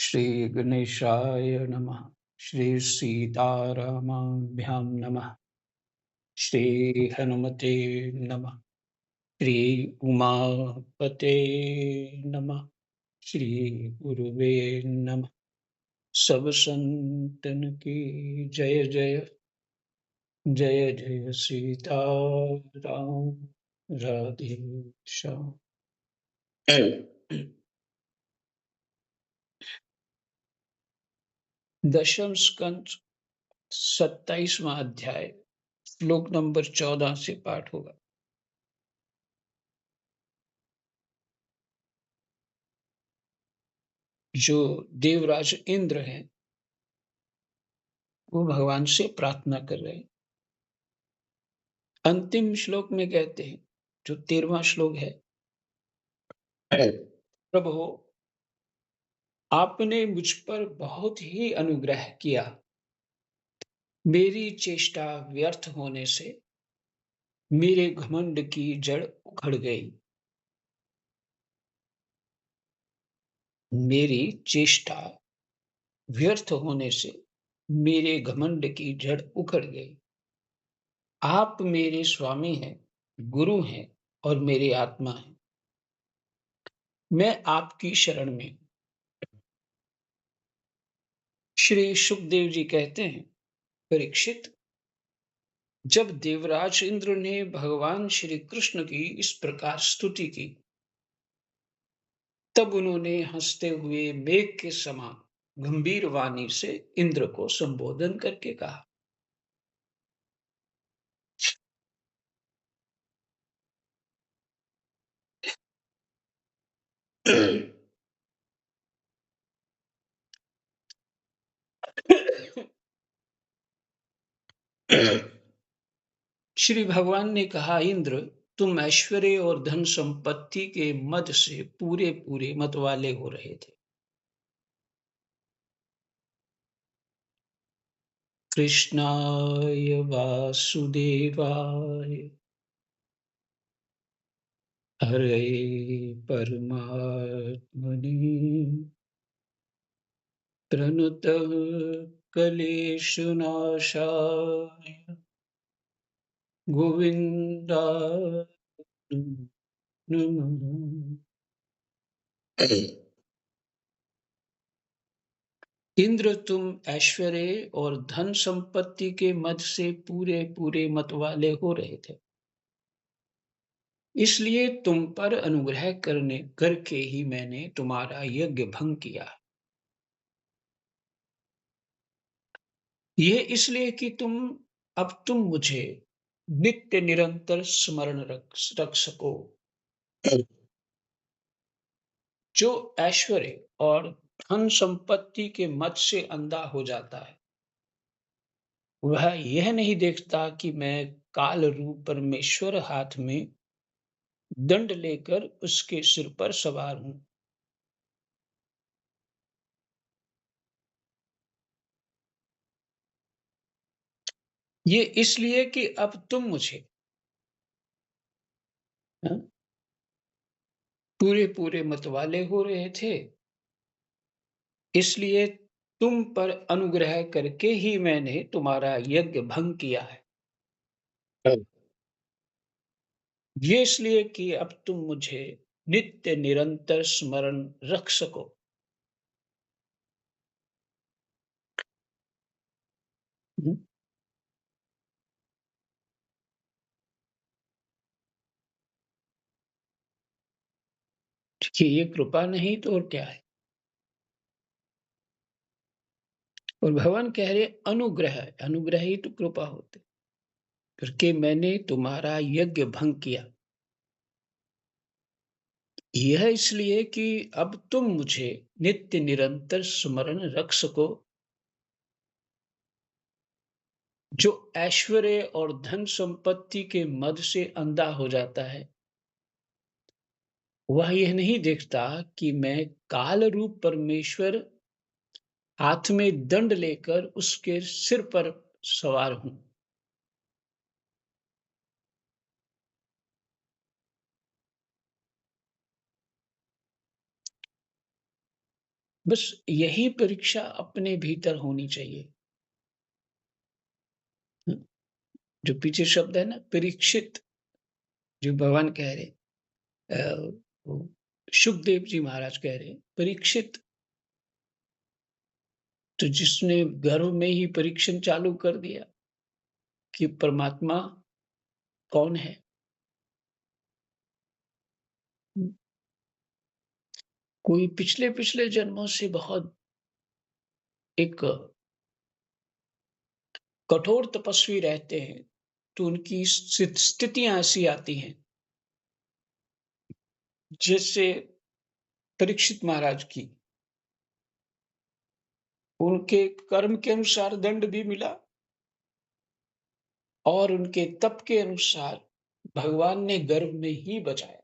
श्री गणेशाय नमः। श्री सीतारामाभ्यां नमः। श्री हनुमते नमः। श्री उमापते नमः। श्री गुरुवे नमः। सब संतन की जय जय। जय जय सीताराम। राधे श्याम। दशम स्कंद 27वां अध्याय श्लोक नंबर 14 से पाठ होगा। जो देवराज इंद्र हैं वो भगवान से प्रार्थना कर रहे हैं। अंतिम श्लोक में कहते हैं, जो 13वां श्लोक है, प्रभु आपने मुझ पर बहुत ही अनुग्रह किया। मेरी चेष्टा व्यर्थ होने से मेरे घमंड की जड़ उखड़ गई। मेरी चेष्टा व्यर्थ होने से मेरे घमंड की जड़ उखड़ गई। आप मेरे स्वामी हैं, गुरु हैं और मेरी आत्मा है। मैं आपकी शरण में हूं। श्री सुखदेव जी कहते हैं, परीक्षित, जब देवराज इंद्र ने भगवान श्री कृष्ण की इस प्रकार स्तुति की, तब उन्होंने हंसते हुए मेघ के समान गंभीर वाणी से इंद्र को संबोधन करके कहा, श्री भगवान ने कहा, इंद्र, तुम ऐश्वर्य और धन संपत्ति के मद से पूरे पूरे मतवाले हो रहे थे। कृष्णाय वासुदेवाय हरे परमात्मने प्रणतः क्लेशनाशाय गोविंदाय नमः। इंद्र, तुम ऐश्वर्य और धन संपत्ति के मद से पूरे पूरे मतवाले हो रहे थे, इसलिए तुम पर अनुग्रह करके ही मैंने तुम्हारा यज्ञ भंग किया। यह इसलिए कि तुम मुझे नित्य निरंतर स्मरण रख सको। जो ऐश्वर्य और धन संपत्ति के मद से अंधा हो जाता है, वह यह नहीं देखता कि मैं काल रूप परमेश्वर हाथ में दंड लेकर उसके सिर पर सवार हूं। ये इसलिए कि अब तुम मुझे हाँ, पूरे पूरे मतवाले हो रहे थे, इसलिए तुम पर अनुग्रह करके ही मैंने तुम्हारा यज्ञ भंग किया है। ये इसलिए कि अब तुम मुझे नित्य निरंतर स्मरण रख सको। हम्म, कि ये कृपा नहीं तो और क्या है। और भगवान कह रहे अनुग्रह, अनुग्रह ही तो कृपा होते, करके मैंने तुम्हारा यज्ञ भंग किया। यह इसलिए कि अब तुम मुझे नित्य निरंतर स्मरण रख सको। जो ऐश्वर्य और धन संपत्ति के मद से अंधा हो जाता है, वह यह नहीं देखता कि मैं काल रूप परमेश्वर हाथ में दंड लेकर उसके सिर पर सवार हूं। बस यही परीक्षा अपने भीतर होनी चाहिए। हुँ, जो पीछे शब्द है ना परीक्षित, जो भगवान कह रहे वो सुखदेव जी महाराज कह रहे हैं, परीक्षित, तो जिसने गर्भ में ही परीक्षण चालू कर दिया कि परमात्मा कौन है? हुँ, कोई पिछले-पिछले जन्मों से बहुत एक कठोर तपस्वी रहते हैं, तो उनकी स्थितियाँ ऐसी आती हैं, जैसे परीक्षित महाराज की, उनके कर्म के अनुसार दंड भी मिला और उनके तप के अनुसार भगवान ने गर्भ में ही बचाया।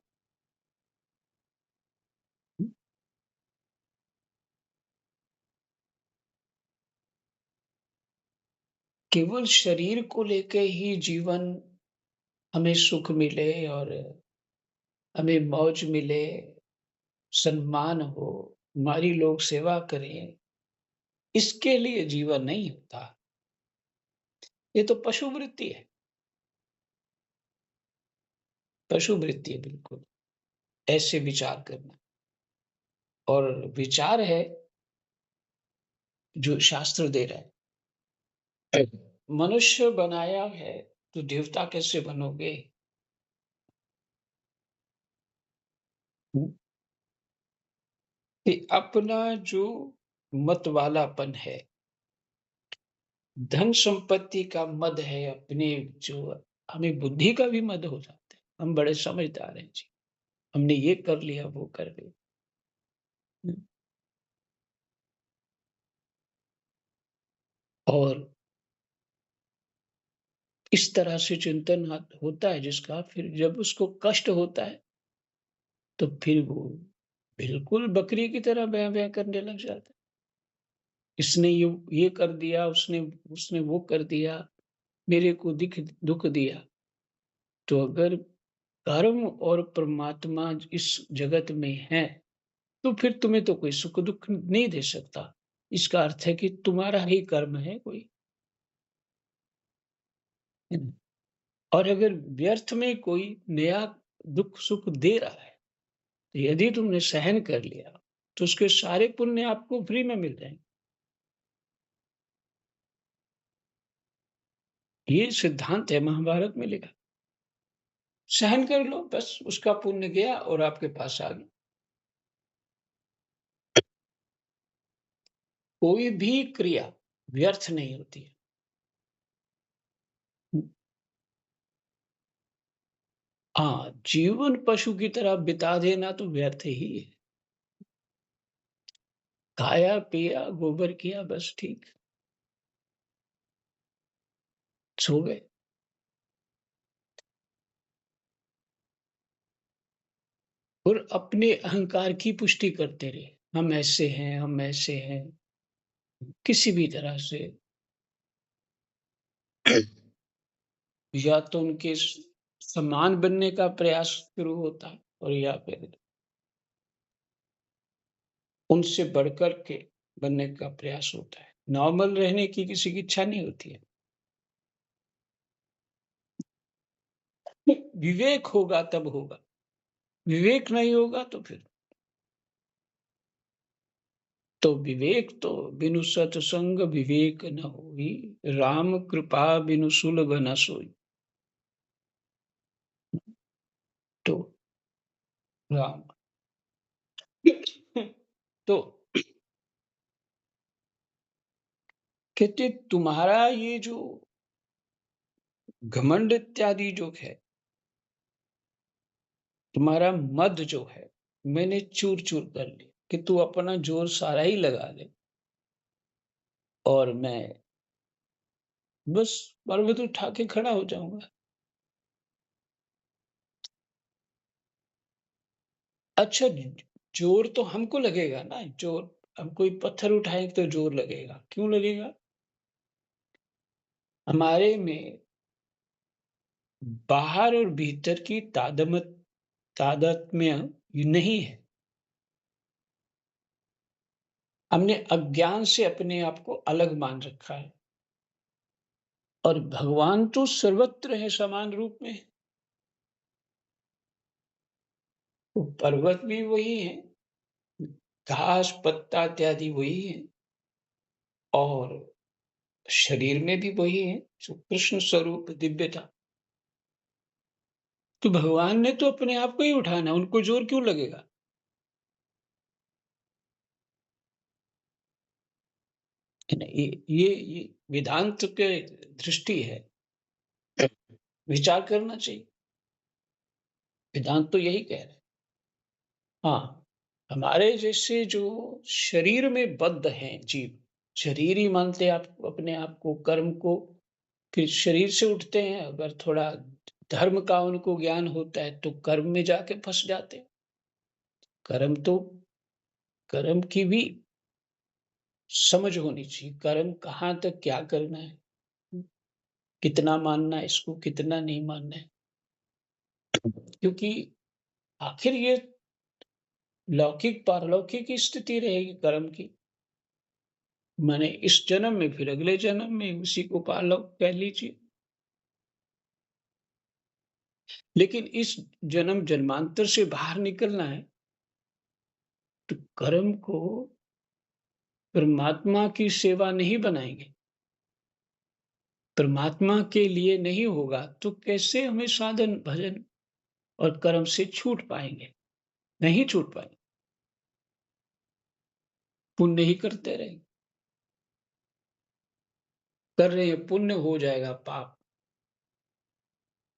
केवल शरीर को लेके ही जीवन हमें सुख मिले और हमें मौज मिले, सम्मान हो, हमारी लोग सेवा करें, इसके लिए जीवन नहीं होता। ये तो पशु वृत्ति है, पशु वृत्ति है बिल्कुल, ऐसे विचार करना। और विचार है जो शास्त्र दे रहा है। मनुष्य बनाया है, तो देवता कैसे बनोगे? कि अपना जो मतवालापन है, धन संपत्ति का मद है, अपने जो हमें बुद्धि का भी मद हो जाता है। हम बड़े समझदार हैं जी, हमने ये कर लिया, वो कर लिया। हुँ, और इस तरह से चिंतन होता है जिसका, फिर जब उसको कष्ट होता है, तो फिर वो बिल्कुल बकरी की तरह ब्याँ-ब्याँ करने लग जाता है। इसने ये कर दिया, उसने उसने वो कर दिया, मेरे को दुःख दिया। तो अगर कर्म और परमात्मा इस जगत में हैं, तो फिर तुम्हें तो कोई सुख-दुःख नहीं दे सकता। इसका अर्थ है कि तुम्हारा ही कर्म है कोई, है ना? और अगर व्यर्थ में कोई नया दुःख-सुख दे रहा है, तो यदि तुमने सहन कर लिया, तो उसके सारे पुण्य आपको फ्री में मिल जाएँगे। ये सिद्धांत है महाभारत में लिखा। सहन कर लो, बस उसका पुण्य गया और आपके पास आ गया। कोई भी क्रिया व्यर्थ नहीं होती है। हाँ, जीवन पशु की तरह बिता देना तो व्यर्थ ही है। खाया, पिया, गोबर किया, बस ठीक, सो गए। और अपने अहंकार की पुष्टि करते रहे। हम ऐसे हैं, हम ऐसे हैं, किसी भी तरह से या तो उनके समान बनने का प्रयास शुरू होता है और या फिर उनसे बढ़कर के बनने का प्रयास होता है। नॉर्मल रहने की किसी की इच्छा नहीं होती है। विवेक होगा तब होगा, विवेक नहीं होगा तो फिर तो विवेक तो बिनु सतसंग विवेक न होई, राम कृपा बिनु सुलभ न सोई। तो राम तो कहते तुम्हारा ये जो घमंड इत्यादि जो है, तुम्हारा मद जो है, मैंने चूर-चूर कर लिया कि तू अपना जोर सारा ही लगा ले और मैं बस पर्वत उठा के खड़ा हो जाऊँगा। अच्छा, जोर तो हमको लगेगा ना, जोर हम कोई पत्थर उठाएँ तो जोर लगेगा, क्यों लगेगा? हमारे में बाहर और भीतर की तादात्म्य नहीं है। हमने अज्ञान से अपने आप को अलग मान रखा है और भगवान तो सर्वत्र है समान रूप में। वो पर्वत भी वही है, घास, पत्ता इत्यादि वही है और शरीर में भी वही है, जो कृष्ण स्वरूप दिव्यता। तो भगवान ने तो अपने आप को ही उठाना, उनको जोर क्यों लगेगा? है ना? ये वेदांत के दृष्टि है, विचार करना चाहिए। वेदांत तो यही कह रहे हैं। हाँ, हमारे जैसे जो शरीर में बद्ध हैं जीव, शरीर ही मानते हैं आप अपने आप को, कर्म को, फिर शरीर से उठते हैं। अगर थोड़ा धर्म का उनको ज्ञान होता है तो कर्म में जाके फँस जाते हैं। कर्म तो कर्म की भी समझ होनी चाहिए, कर्म कहाँ तक क्या करना है, कितना मानना है इसको, कितना नहीं मानना है। क्योंकि आखिर ये लौकिक पारलौकिक की स्थिति रहेगी कर्म की। माने इस जन्म में, फिर अगले जन्म में उसी को पारलौकिक कह लीजिए। लेकिन इस जन्म जन्मांतर से बाहर निकलना है, तो कर्म को परमात्मा की सेवा नहीं बनाएँगे, परमात्मा के लिए नहीं होगा, तो कैसे हमें साधन, भजन और कर्म से छूट पाएँगे? नहीं छूट पाएँगे, पुण्य ही करते रहेंगे। कर रहे हैं पुण्य, हो जाएगा पाप,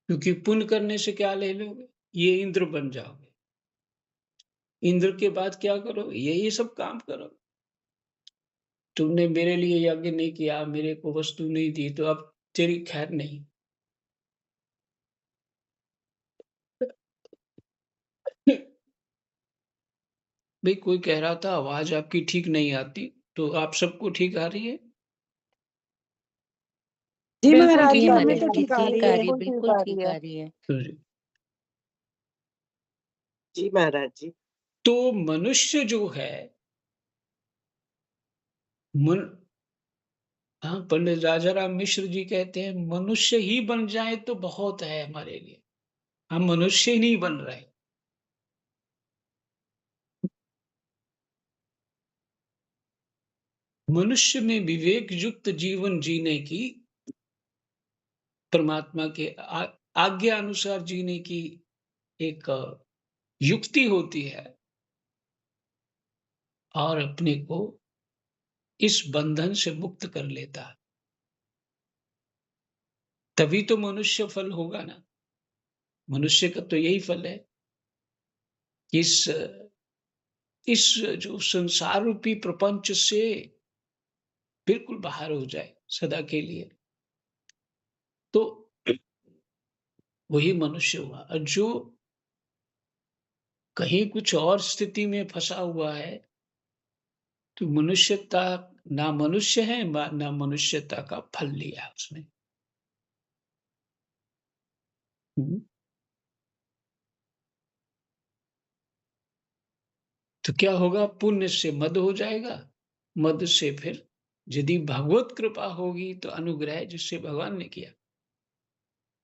क्योंकि पुण्य करने से क्या ले लोगे? ये इंद्र बन जाओगे। इंद्र के बाद क्या करोगे? यही सब काम करोगे। तुमने मेरे लिए यज्ञ नहीं किया, मेरे को वस्तु नहीं दी, तो अब तेरी खैर नहीं। भई कोई कह रहा था आवाज़ आपकी ठीक नहीं आती, तो आप सबको ठीक आ रही है? जी बिल्कुल महाराज ठीक जी, आ हमें रही तो है, ठीक आ ठीक रही आ है। रही है, बिल्कुल ठीक बिल्कुल आ रही ठीक है। आ रही है। जी। जी महाराज जी। तो मनुष्य जो है, मन हाँ, पंडित राजाराम मिश्र जी कहते हैं मनुष्य ही बन जाए तो बहुत है हमारे लिए। हम मनुष्य ही नहीं बन रहे। मनुष्य में विवेक युक्त जीवन जीने की, परमात्मा के आज्ञा अनुसार जीने की एक युक्ति होती है और अपने को इस बंधन से मुक्त कर लेता है। तभी तो मनुष्य फल होगा ना। मनुष्य का तो यही फल है कि इस जो संसार रूपी प्रपंच से बिल्कुल बाहर हो जाए सदा के लिए। तो वही मनुष्य हुआ। और जो कहीं कुछ और स्थिति में फंसा हुआ है, तो मनुष्यता ना मनुष्य है, ना मनुष्यता का फल लिया उसने। हुँ। तो क्या होगा? पुण्य से मद हो जाएगा, मद से फिर यदि भगवत कृपा होगी तो अनुग्रह जिससे भगवान ने किया,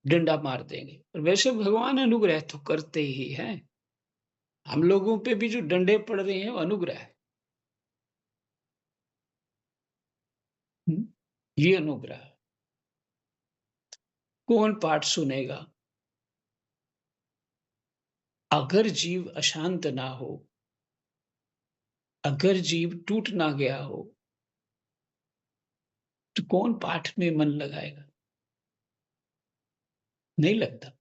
डंडा मार देंगे। और वैसे भगवान अनुग्रह तो करते ही हैं। हम लोगों पे भी जो डंडे पड़ रहे हैं वो अनुग्रह है। हुँ, ये अनुग्रह है। कौन पाठ सुनेगा? अगर जीव अशांत ना हो, अगर जीव टूट ना गया हो, तो कौन पाठ में मन लगाएगा? नहीं लगता।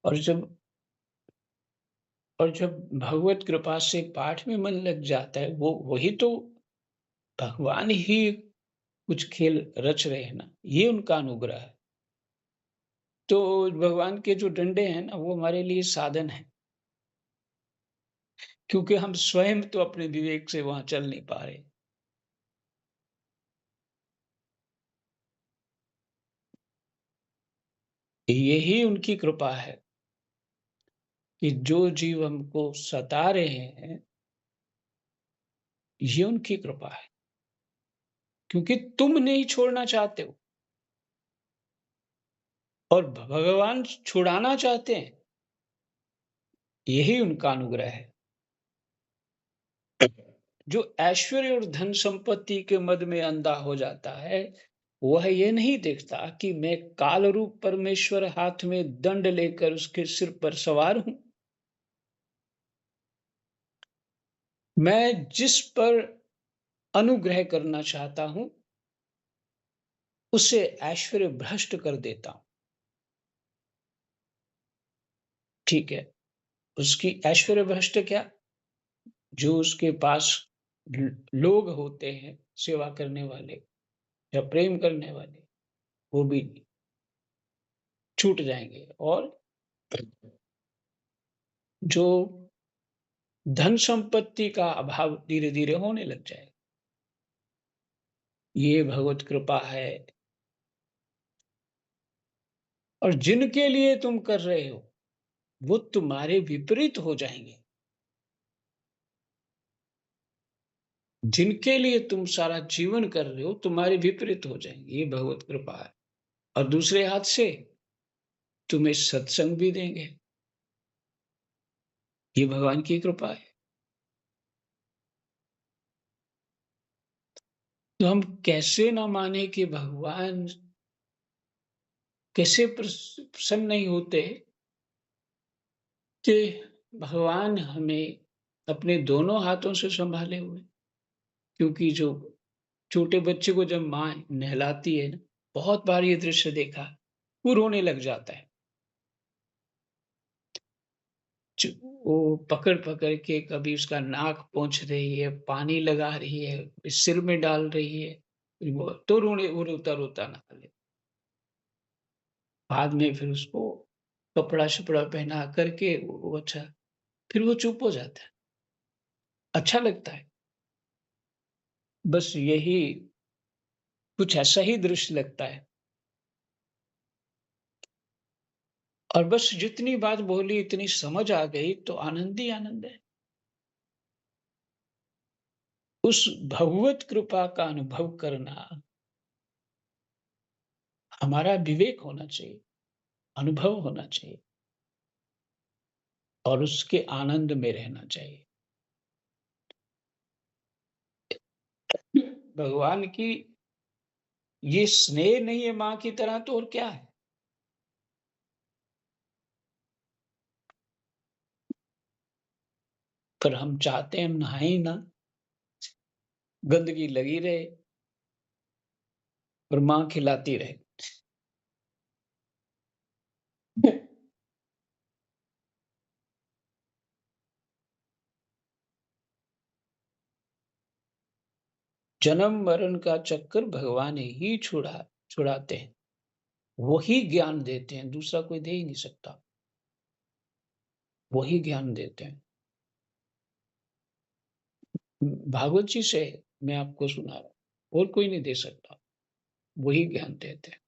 और जब भगवत कृपा से पाठ में मन लग जाता है, वो वही तो भगवान ही कुछ खेल रच रहे हैं ना, ये उनका अनुग्रह है। तो भगवान के जो डंडे हैं ना, वो हमारे लिए साधन है, क्योंकि हम स्वयं तो अपने विवेक से वहाँ चल नहीं पा रहे। यही उनकी कृपा है कि जो जीव हमको सता रहे हैं, ये उनकी कृपा है, क्योंकि तुम नहीं छोड़ना चाहते हो और भगवान छुड़ाना चाहते हैं, यही उनका अनुग्रह है। जो ऐश्वर्य और धन संपत्ति के मद में अंधा हो जाता है, वह ये नहीं देखता कि मैं काल रूप परमेश्वर हाथ में दंड लेकर उसके सिर पर सवार हूं। मैं जिस पर अनुग्रह करना चाहता हूं, उसे ऐश्वर्य भ्रष्ट कर देता हूं। ठीक है, उसकी ऐश्वर्य भ्रष्ट क्या? जो उसके पास लोग होते हैं सेवा करने वाले या प्रेम करने वाले, वो भी छूट जाएंगे और जो धन संपत्ति का अभाव धीरे धीरे होने लग जाएगा। ये भगवत कृपा है। और जिनके लिए तुम कर रहे हो, वो तुम्हारे विपरीत हो जाएंगे। जिनके लिए तुम सारा जीवन कर रहे हो, तुम्हारे विपरीत हो जाएंगे। ये भगवत कृपा है। और दूसरे हाथ से तुम्हें सत्संग भी देंगे। ये भगवान की कृपा है। तो हम कैसे ना माने कि भगवान कैसे प्रसन्न नहीं होते कि भगवान हमें अपने दोनों हाथों से संभाले हुए। क्योंकि जो छोटे बच्चे को जब माँ नहलाती है ना, बहुत बार ये दृश्य देखा, वो रोने लग जाता है। वो पकड़-पकड़ के कभी उसका नाक पोंछ रही है, पानी लगा रही है, सिर में डाल रही है, वो तो वो रोता-रोता नहा ले। बाद में फिर उसको कपड़ा-शपड़ा पहना करके वो अच्छा, फिर वो चुप हो जाता है। अच्छा लगता है। बस यही कुछ ऐसा ही दृश्य लगता है। और बस जितनी बात बोली इतनी समझ आ गई तो आनंद ही आनंद है। उस भगवत कृपा का अनुभव करना हमारा विवेक होना चाहिए, अनुभव होना चाहिए और उसके आनंद में रहना चाहिए। भगवान की ये स्नेह नहीं है माँ की तरह तो और क्या है? पर हम चाहते हैं हम नहाए ही ना, गंदगी लगी रहे और माँ खिलाती रहे। जन्म मरण का चक्कर भगवान ही छुड़ाते हैं। वही ज्ञान देते हैं, दूसरा कोई दे ही नहीं सकता। वही ज्ञान देते हैं। भागवत जी से मैं आपको सुना रहा हूँ, और कोई नहीं दे सकता। वही ज्ञान देते हैं।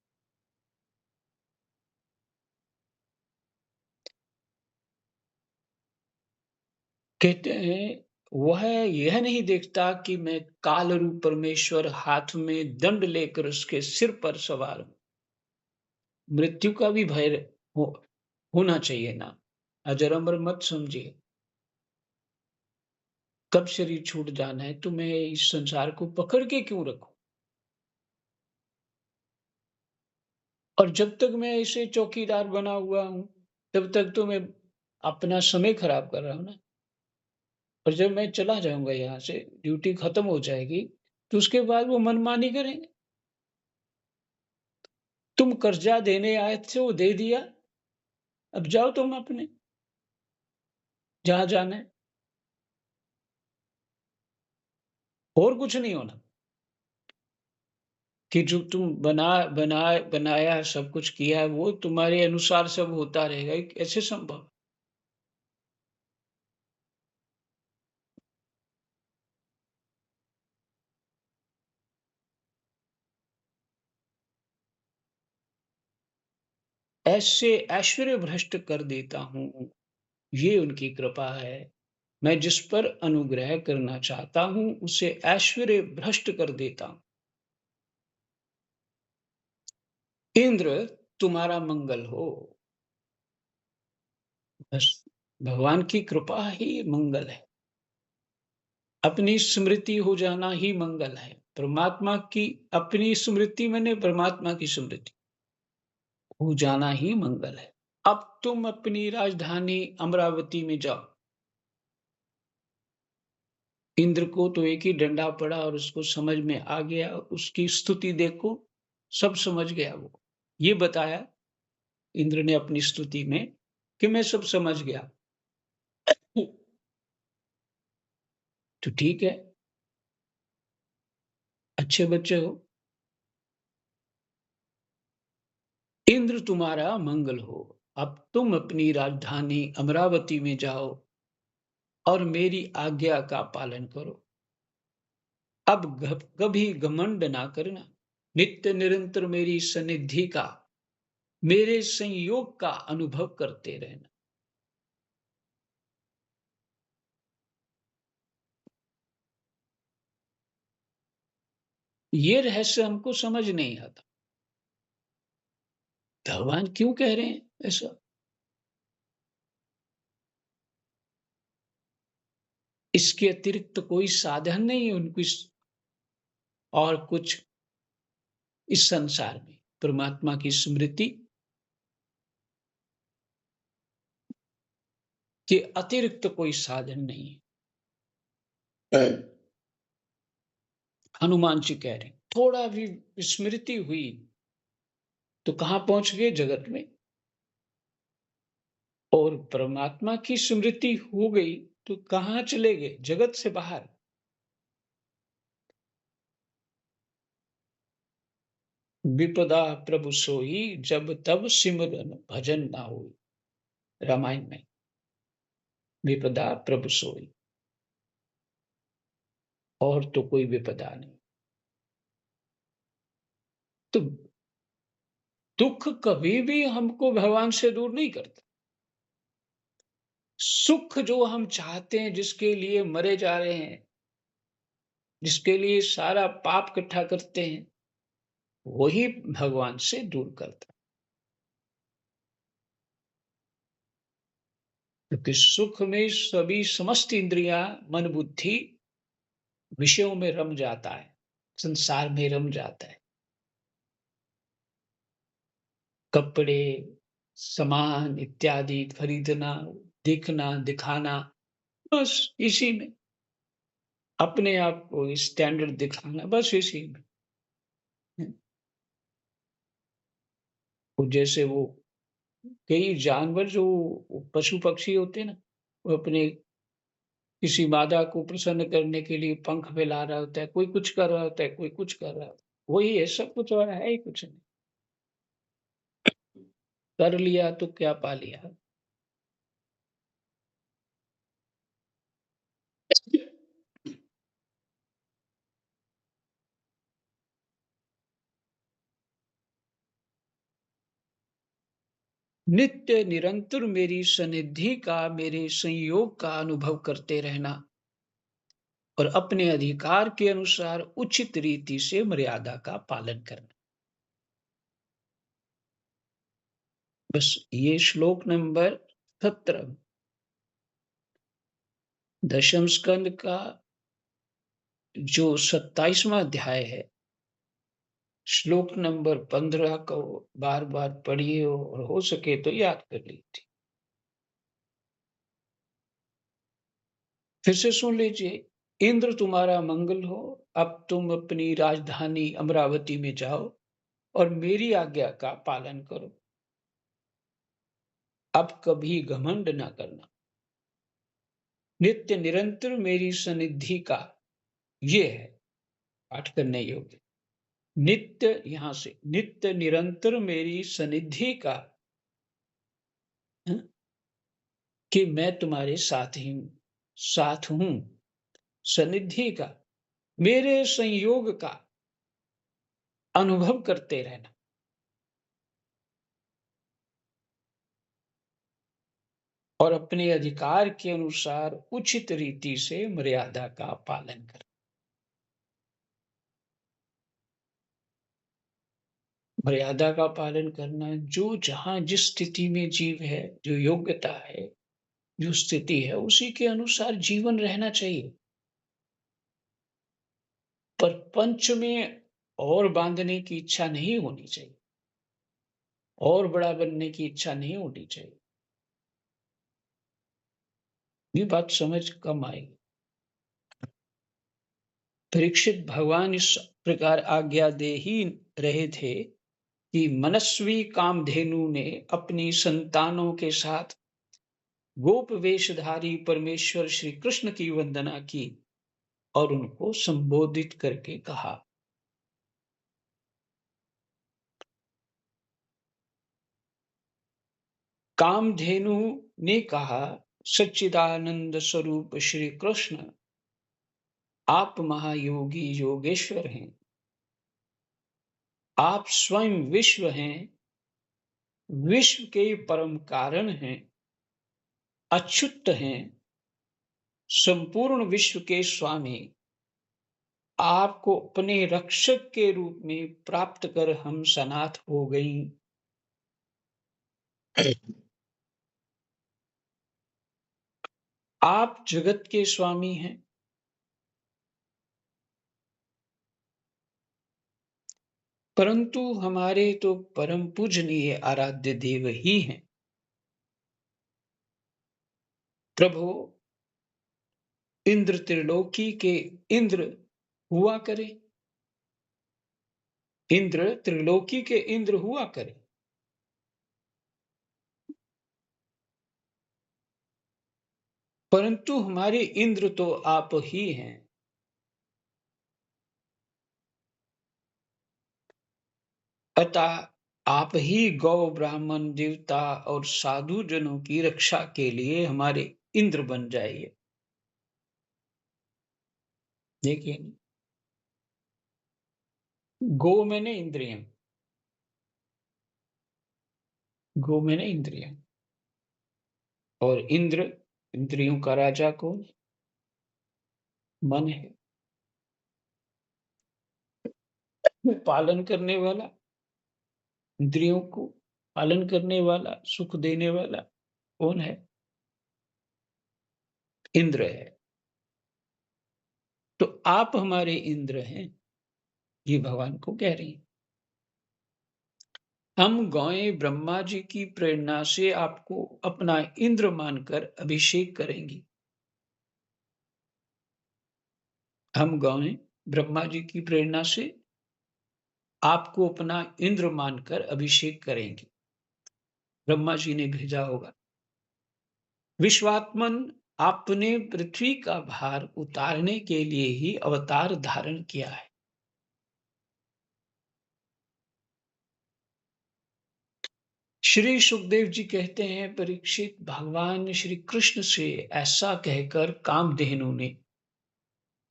कहते हैं, वह यह नहीं देखता कि मैं काल रूप परमेश्वर हाथ में दंड लेकर उसके सिर पर सवार हूँ। मृत्यु का भी भय हो होना चाहिए ना। अजर अमर मत समझिए। कब शरीर छूट जाना है, तो मैं इस संसार को पकड़ के क्यों रखूं? और जब तक मैं इसे चौकीदार बना हुआ हूं, तब तक तो मैं अपना समय खराब कर रहा हूं ना। और जब मैं चला जाऊंगा यहाँ से, ड्यूटी खत्म हो जाएगी, तो उसके बाद वो मनमानी करेंगे। तुम कर्जा देने आए थे, वो दे दिया, अब जाओ तुम अपने जहां जाना है। और कुछ नहीं होना कि जो तुम बनाया सब कुछ किया है, वो तुम्हारे अनुसार सब होता रहेगा। ये कैसे संभव? ऐसे ऐश्वर्य भ्रष्ट कर देता हूँ, ये उनकी कृपा है। मैं जिस पर अनुग्रह करना चाहता हूँ, उसे ऐश्वर्य भ्रष्ट कर देता हूँ। इंद्र, तुम्हारा मंगल हो। बस भगवान की कृपा ही मंगल है। अपनी स्मृति हो जाना ही मंगल है। परमात्मा की अपनी स्मृति माने परमात्मा की स्मृति हो जाना ही मंगल है। अब तुम अपनी राजधानी अमरावती में जाओ। इंद्र को तो एक ही डंडा पड़ा और उसको समझ में आ गया। उसकी स्तुति देखो, सब समझ गया वो। ये बताया इंद्र ने अपनी स्तुति में कि मैं सब समझ गया। तो ठीक है, अच्छे बच्चे हो। इंद्र तुम्हारा मंगल हो। अब तुम अपनी राजधानी अमरावती में जाओ और मेरी आज्ञा का पालन करो। अब कभी घमंड ना करना। नित्य निरंतर मेरी सनिधि का, मेरे संयोग का अनुभव करते रहना। ये रहस्य हमको समझ नहीं आता। भगवान क्यों कह रहे हैं ऐसा? इसके अतिरिक्त कोई साधन नहीं है उनको और कुछ इस संसार में परमात्मा की स्मृति के अतिरिक्त कोई साधन नहीं है। हनुमान जी कह रहे हैं थोड़ा भी स्मृति हुई तो कहाँ पहुंच गए? जगत में। और परमात्मा की स्मृति हो गई तो कहाँ चले गए? जगत से बाहर। विपदा प्रभु सोई, जब तब सिमरन भजन ना होई। रामायण में विपदा प्रभु सोई, और तो कोई विपदा नहीं। तो दुख कभी भी हमको भगवान से दूर नहीं करता। सुख जो हम चाहते हैं, जिसके लिए मरे जा रहे हैं, जिसके लिए सारा पाप इकट्ठा करते हैं, वही भगवान से दूर करता है। क्योंकि सुख में सभी समस्त इंद्रियां, मन बुद्धि विषयों में रम जाता है, संसार में रम जाता है। कपड़े, सामान इत्यादि खरीदना, दिखना, दिखाना, बस इसी में अपने आप को स्टैंडर्ड दिखाना, बस इसी में। वो जैसे वो कई जानवर जो पशु पक्षी होते हैं ना, वो अपने किसी मादा को प्रसन्न करने के लिए पंख फैला रहा होता है, कोई कुछ कर रहा होता है, कोई कुछ कर रहा होता है। वही है, सब कुछ और है ही कुछ नहीं। कर लिया तो क्या पा लिया? नित्य निरंतर मेरी सनिधि का, मेरे संयोग का अनुभव करते रहना और अपने अधिकार के अनुसार उचित रीति से मर्यादा का पालन करना। बस ये श्लोक नंबर 17 दशम स्कंद का जो 27वां अध्याय है, श्लोक नंबर 15 को बार बार पढ़िए और हो सके तो याद कर लीजिए। फिर से सुन लीजिए। इंद्र तुम्हारा मंगल हो। अब तुम अपनी राजधानी अमरावती में जाओ और मेरी आज्ञा का पालन करो। अब कभी घमंड ना करना। नित्य निरंतर मेरी सनिधि का, ये है पाठ करने योग्य। नित्य, यहां से नित्य निरंतर मेरी सनिधि का, है? कि मैं तुम्हारे साथ ही हूं, साथ हूं, सनिधि का, मेरे संयोग का अनुभव करते रहना। और अपने अधिकार के अनुसार उचित रीति से मर्यादा का पालन करें। मर्यादा का पालन करना, जो जहाँ जिस स्थिति में जीव है, जो योग्यता है, जो स्थिति है, उसी के अनुसार जीवन रहना चाहिए। पर पंच में और बांधने की इच्छा नहीं होनी चाहिए, और बड़ा बनने की इच्छा नहीं होनी चाहिए। ये बात समझ कम आएगी। परीक्षित भगवान इस प्रकार आज्ञा दे ही रहे थे कि मनस्वी कामधेनु ने अपनी संतानों के साथ गोप वेशधारी परमेश्वर श्री कृष्ण की वंदना की और उनको संबोधित करके कहा, कामधेनु ने कहा, सच्चिदानंद स्वरूप श्री कृष्ण, आप महायोगी योगेश्वर हैं। आप स्वयं विश्व हैं, विश्व के परम कारण हैं, अच्युत हैं, संपूर्ण विश्व के स्वामी। आपको अपने रक्षक के रूप में प्राप्त कर हम सनाथ हो गई। आप जगत के स्वामी हैं, परंतु हमारे तो परम पूजनीय आराध्य देव ही हैं। प्रभु, इंद्र त्रिलोकी के इंद्र हुआ करे, इंद्र त्रिलोकी के इंद्र हुआ करे, परंतु हमारे इंद्र तो आप ही हैं। अतः आप ही गौ ब्राह्मण देवता और साधु जनों की रक्षा के लिए हमारे इंद्र बन जाइए। देखिए, गो मैंने इंद्रियां, गो मैंने इंद्रियां, और इंद्र, इंद्रियों का राजा कौन? मन है, पालन करने वाला, इंद्रियों को पालन करने वाला, सुख देने वाला कौन है? इंद्र है। तो आप हमारे इंद्र हैं, ये भगवान को कह रही हैं। हम गौएं ब्रह्मा जी की प्रेरणा से आपको अपना इंद्र मानकर अभिषेक करेंगी। हम गौएं ब्रह्मा जी की प्रेरणा से आपको अपना इंद्र मानकर अभिषेक करेंगी। ब्रह्मा जी ने भेजा होगा। विश्वात्मन आपने पृथ्वी का भार उतारने के लिए ही अवतार धारण किया है। श्री सुखदेव जी कहते हैं, परीक्षित, भगवान श्री कृष्ण से ऐसा कहकर कामधेनु ने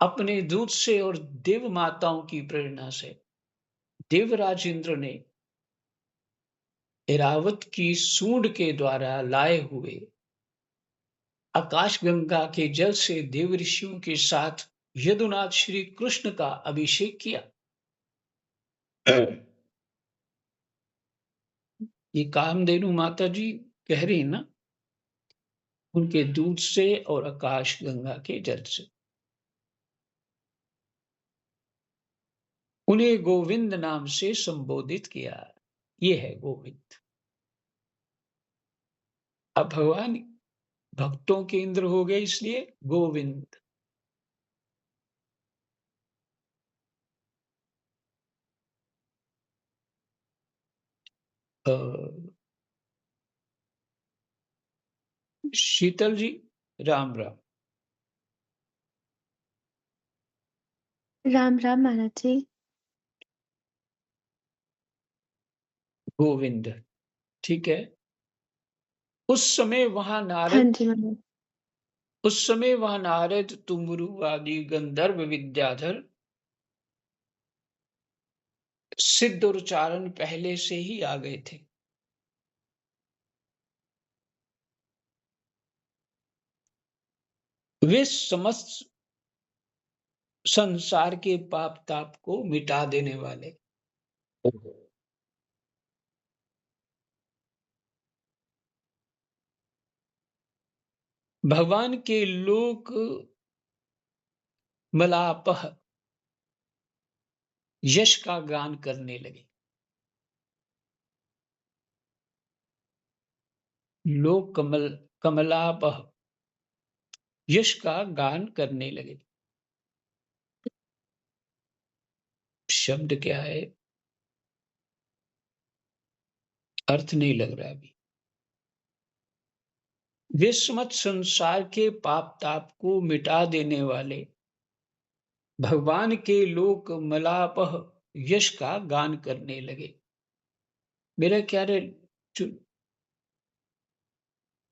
अपने दूध से और देव माताओं की प्रेरणा से देवराज इंद्र ने ऐरावत की सूंड के द्वारा लाए हुए आकाश गंगा के जल से देव ऋषियों के साथ यदुनाथ श्री कृष्ण का अभिषेक किया। ये कामधेनु माता जी कह रही ना, उनके दूध से और आकाश गंगा के जल से उन्हें गोविंद नाम से संबोधित किया। ये है गोविंद। अब भगवान भक्तों के इंद्र हो गए, इसलिए गोविंद। अ, शीतल जी, राम राम। राम राम महाराज जी। गोविंद, ठीक है। उस समय वहां हाँ नारद जी महाराज। उस समय वहां नारद, तुमरु आदि गंधर्व विद्याधर सिद्ध और चारण पहले से ही आ गए थे। वे समस्त संसार के पाप ताप को मिटा देने वाले। भगवान के लोक मलापह यश का गान करने लगे। लोक कमलापह यश का गान करने लगे। शब्द क्या है? अर्थ नहीं लग रहा अभी। वे समस्त संसार के पाप ताप को मिटा देने वाले भगवान के लोक मलापह यश का गान करने लगे। मेरा ख्याल है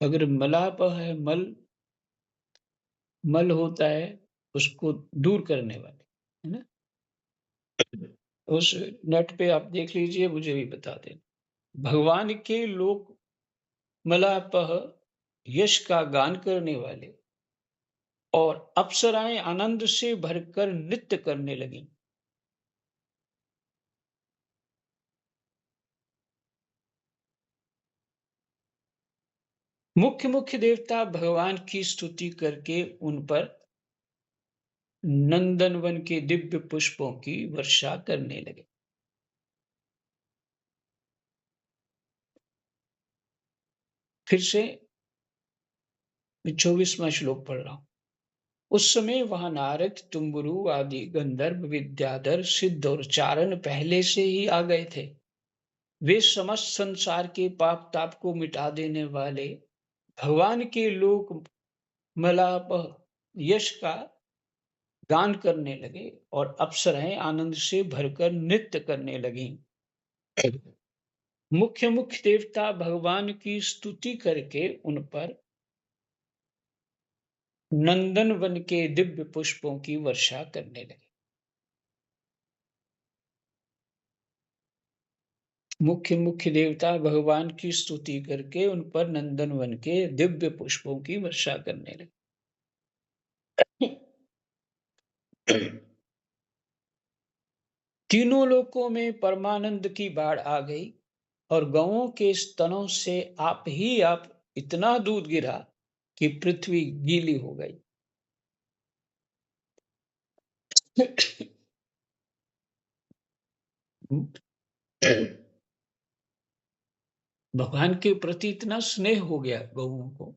अगर मलापह है, मल होता है उसको दूर करने वाले, है ना? उस नेट पे आप देख लीजिए, मुझे भी बता देना। भगवान के लोक मलापह यश का गान करने वाले और अप्सराएं आनंद से भरकर नृत्य करने लगी। मुख्य मुख्य देवता भगवान की स्तुति करके उन पर नंदनवन के दिव्य पुष्पों की वर्षा करने लगे। फिर से मैं 24वां श्लोक पढ़ रहा हूं। उस समय वहां नारद, तुम्बुरु आदि गंधर्व, विद्याधर, सिद्ध और चारण पहले से ही आ गए थे। वे समस्त संसार के पाप ताप को मिटा देने वाले भगवान के लोक मलाप यश का गान करने लगे और अप्सराएं आनंद से भरकर नृत्य करने लगी। मुख्य मुख्य देवता भगवान की स्तुति करके उन पर नंदन वन के दिव्य पुष्पों की वर्षा करने लगे। मुख्य मुख्य देवता भगवान की स्तुति करके उन पर नंदन वन के दिव्य पुष्पों की वर्षा करने लगे। तीनों लोकों में परमानंद की बाढ़ आ गई और गौओं के स्तनों से आप इतना दूध गिरा कि पृथ्वी गीली हो गई। भगवान के प्रति इतना स्नेह हो गया गौओं को,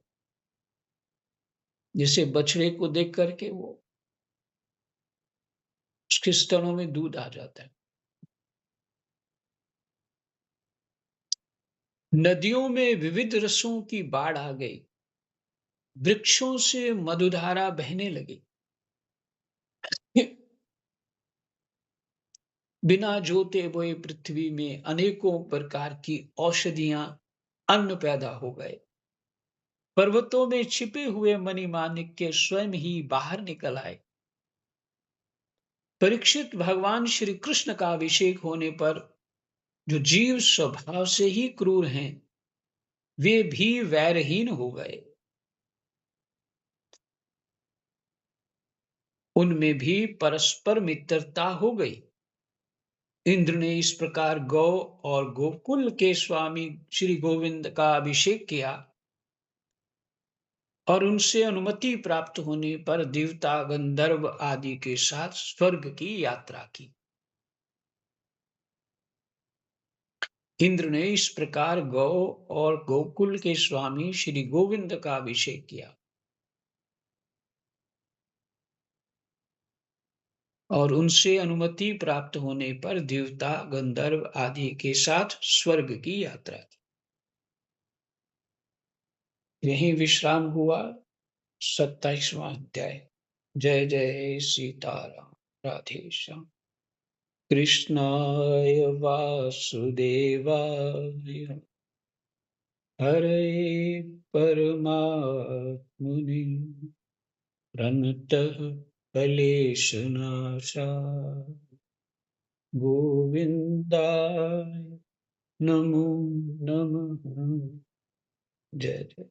जैसे बछड़े को देख करके वो उसके स्तनों में दूध आ जाता है। नदियों में विविध रसों की बाढ़ आ गई, वृक्षों से मधुधारा बहने लगी। बिना जोते बोए पृथ्वी में अनेकों प्रकार की औषधियां, अन्न पैदा हो गए। पर्वतों में छिपे हुए मणिमाणिक्य स्वयं ही बाहर निकल आए। परीक्षित, भगवान श्री कृष्ण का अभिषेक होने पर जो जीव स्वभाव से ही क्रूर हैं, वे भी वैरहीन हो गए। उनमें भी परस्पर मित्रता हो गई। इंद्र ने इस प्रकार गौ और गोकुल के स्वामी श्री गोविंद का अभिषेक किया और उनसे अनुमति प्राप्त होने पर देवता गंधर्व आदि के साथ स्वर्ग की यात्रा की। इंद्र ने इस प्रकार गौ और गोकुल के स्वामी श्री गोविंद का अभिषेक किया और उनसे अनुमति प्राप्त होने पर देवता गंधर्व आदि के साथ स्वर्ग की यात्रा की। यही विश्राम हुआ 27वां अध्याय। जय जय सीताराम। राधे श्याम। कृष्णाय वासुदेवाय हरे परमात्मने प्रणतः क्लेशनाशाय गोविन्दाय नमो नमः। जय जय।